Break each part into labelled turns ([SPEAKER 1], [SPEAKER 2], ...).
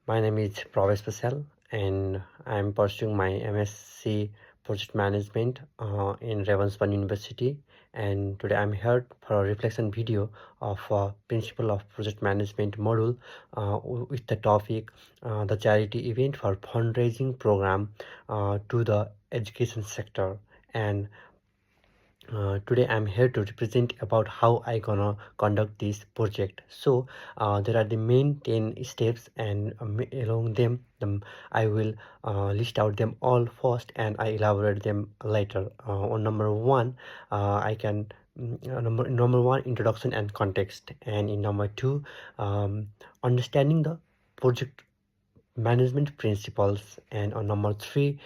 [SPEAKER 1] My name is Pravesh Pasal, and I'm pursuing my MSc Project Management in Ravensbourne University. And today I'm here for a reflection video of Principle of Project Management module with the topic the charity event for fundraising program to the education sector. And today I'm here to represent about how I gonna conduct this project. So there are the main 10 steps, and along them I will list out them all first and I elaborate them later. On number one, I can number one, introduction and context, and in number two, understanding the project management principles, and on number three,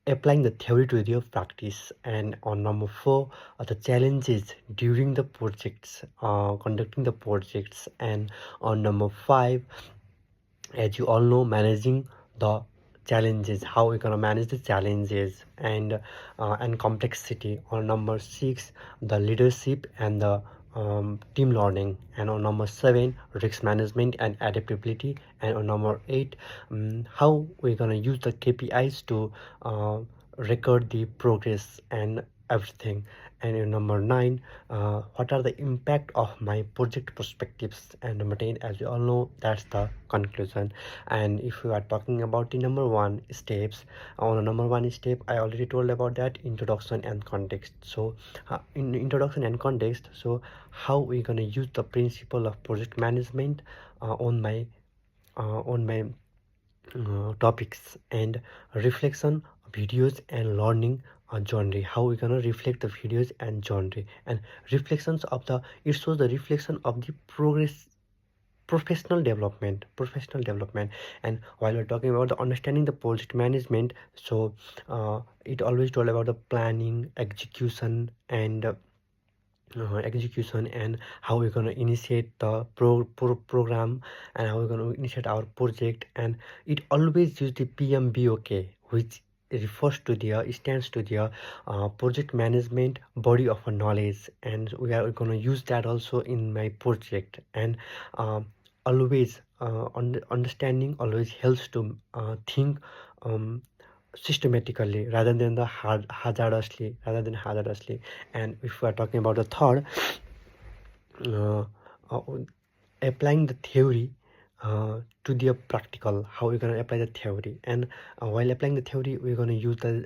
[SPEAKER 1] applying the theory to real practice, and on number four are the challenges during the projects, conducting the projects, and on number five, as you all know, managing the challenges, how we're gonna manage the challenges and complexity. On number six, the leadership and the team learning, and on number seven, risk management and adaptability, and on number eight, how we're gonna use the KPIs to record the progress and everything. And in number nine, what are the impact of my project perspectives, and number 10, as you all know, that's the conclusion. And if we are talking about the number one steps, on the number one step I already told about that, introduction and context. So in introduction and context, so how we gonna use the principle of project management on my topics, and reflection videos and learning genre, how we gonna reflect the videos and genre, and reflections of the, it shows the reflection of the progress, professional development. And while we're talking about the understanding the project management, so it always told about the planning, execution, and how we're going to initiate the program, and how we're going to initiate our project. And it always use the PMBOK, which refers to the stands to the project management body of knowledge, and we are going to use that also in my project. And always understanding always helps to think systematically rather than hazardously. And if we are talking about the third, uh, uh, applying the theory to the practical, how we're going to apply the theory. And while applying the theory, we're going to use the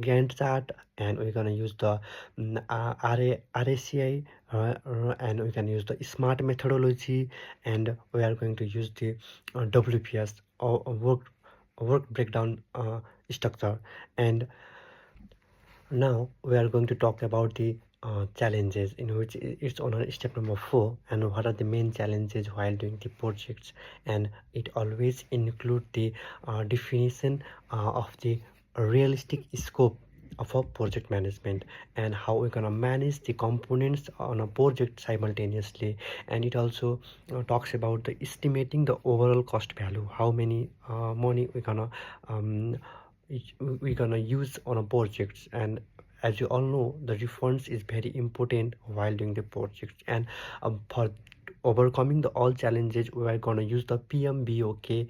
[SPEAKER 1] Gantt chart, and we're going to use the RACI, and we can use the SMART methodology, and we are going to use the WPS, or work breakdown structure. And now we are going to talk about the challenges, in which it's on step number 4, and what are the main challenges while doing the projects. And it always include the definition of the realistic scope of a project management, and how we're gonna manage the components on a project simultaneously. And it also talks about the estimating the overall cost value, how many money um, we're gonna use on a project. And as you all know, the refunds is very important while doing the project. And for overcoming the all challenges, we are gonna use the PMBOK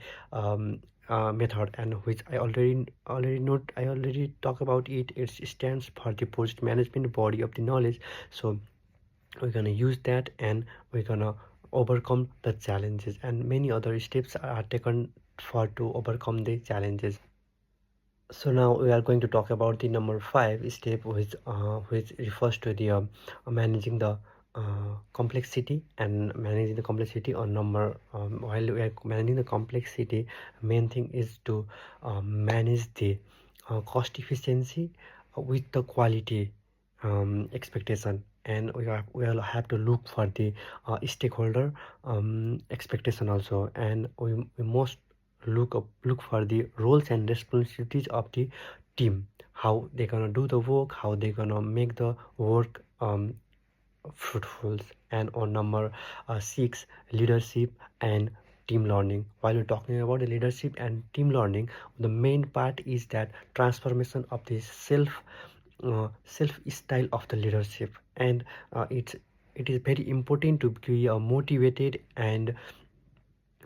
[SPEAKER 1] method, and which I already talk about it. It stands for the project management body of the knowledge. So we're gonna use that, and we're gonna overcome the challenges, and many other steps are taken for to overcome the challenges. So now we are going to talk about the number 5 step, which refers to the managing the complexity, and managing the complexity on number while we are managing the complexity, main thing is to manage the cost efficiency with the quality expectation. And we will have to look for the stakeholder expectation also. And we must look for the roles and responsibilities of the team, how they gonna do the work, how they gonna make the work fruitful. And on number 6, leadership and team learning. While we're talking about the leadership and team learning, the main part is that transformation of the self style of the leadership. And it is very important to be motivated and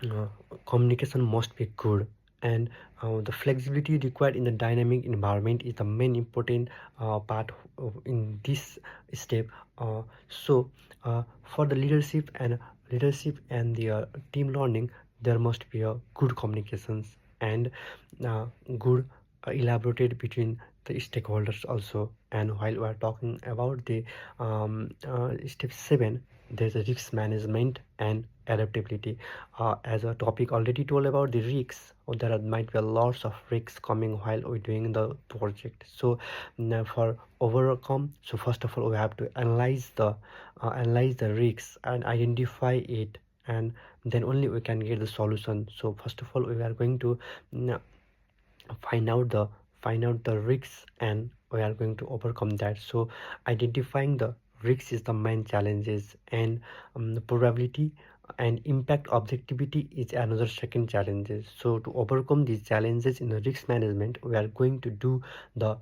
[SPEAKER 1] uh, communication must be good, and the flexibility required in the dynamic environment is the main important part in this step. So for the leadership and the team learning, there must be a good communications and uh, good elaborated between the stakeholders also. And while we are talking about the step 7, there's a risk management and adaptability. As a topic already told about the risks, there might be a lots of risks coming while we're doing the project. So now for overcome, so first of all we have to analyze the risks and identify it, and then only we can get the solution. So first of all we are going to mm, find out the risks, and we are going to overcome that. So identifying the risks is the main challenges, and the probability and impact objectivity is another second challenges. So to overcome these challenges in the risk management, we are going to do the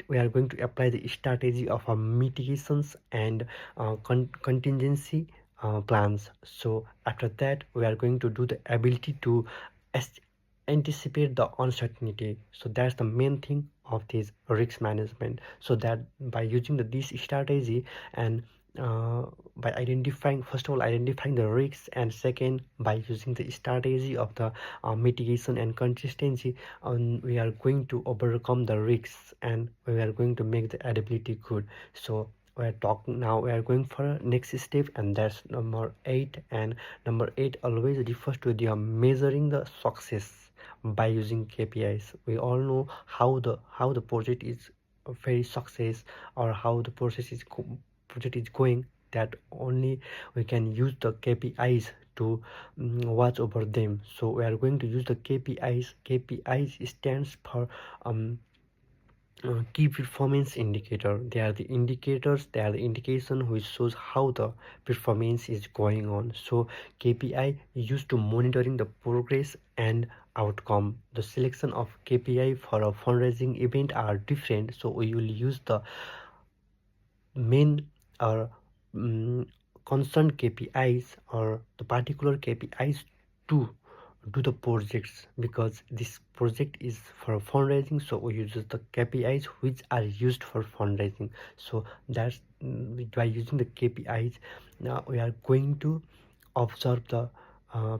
[SPEAKER 1] we are going to apply the strategy of mitigations and contingency plans. So after that we are going to do the ability to anticipate the uncertainty. So that's the main thing of this risk management. So that by using this strategy, and uh, by identifying, first of all identifying the risks, and second by using the strategy of the mitigation and consistency, we are going to overcome the risks, and we are going to make the adaptability good. So we are going for next step, and that's number 8. And number 8 always refers to the measuring the success by using KPIs. We all know how the project is very success, or how the project is going, that only we can use the KPIs to watch over them. So we are going to use the KPIs. KPIs stands for key performance indicator. They are the indicators, they are the indication which shows how the performance is going on. So KPI used to monitoring the progress and outcome. The selection of KPI for a fundraising event are different, so we will use the main or concerned KPIs, or the particular KPIs to do the projects, because this project is for fundraising, so we use the KPIs which are used for fundraising. So that's by using the KPIs, now we are going to observe the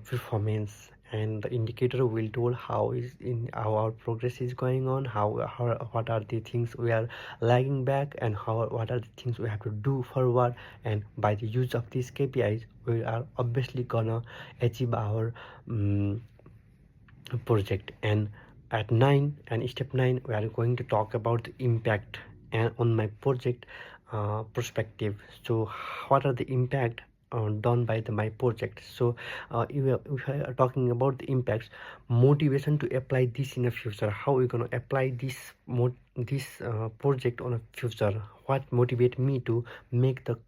[SPEAKER 1] performance, and the indicator will tell how is in our progress is going on, how what are the things we are lagging back, and how what are the things we have to do forward. And by the use of these KPIs, we are obviously gonna achieve our um, project. And at 9, and step 9, we are going to talk about the impact and on my project perspective. So what are the impact done by my project? So if we are talking about the impacts, motivation to apply this in the future, how we going to apply this project on a future, what motivate me to make the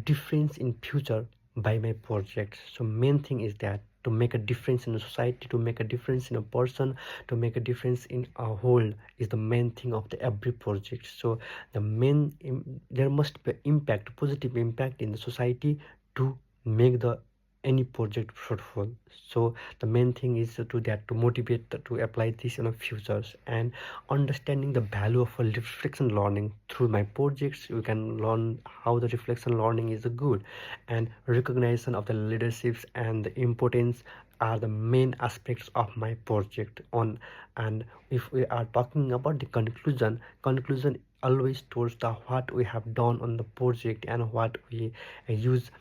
[SPEAKER 1] difference in future by my project. So main thing is that to make a difference in a society, to make a difference in a person, to make a difference in a whole is the main thing of the every project. So the there must be impact, positive impact in the society to make the any project fruitful. So the main thing is to that, to motivate to apply this in the futures. And understanding the value of a reflection learning through my projects, you can learn how the reflection learning is good. And recognition of the leaderships and the importance are the main aspects of my project on. And if we are talking about the conclusion always towards the what we have done on the project, and what we use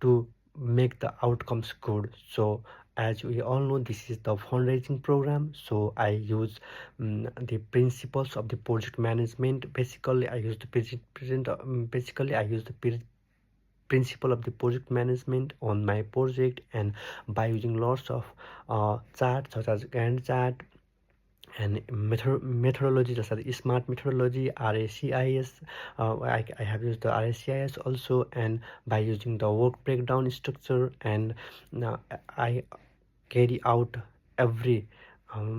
[SPEAKER 1] to make the outcomes good. So as we all know, this is the fundraising program, so I use the principles of the project management. Basically I use the basically I use the principle of the project management on my project. And by using lots of charts such as Gantt chart, and methodology such as smart methodology, RACIS, I have used the RACIS also. And by using the work breakdown structure, and I carry out every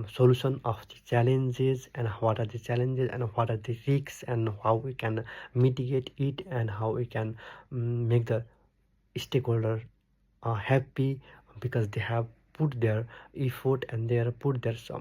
[SPEAKER 1] solution of the challenges, and what are the challenges and what are the risks, and how we can mitigate it, and how we can make the stakeholder happy because they have put their effort and they have put their some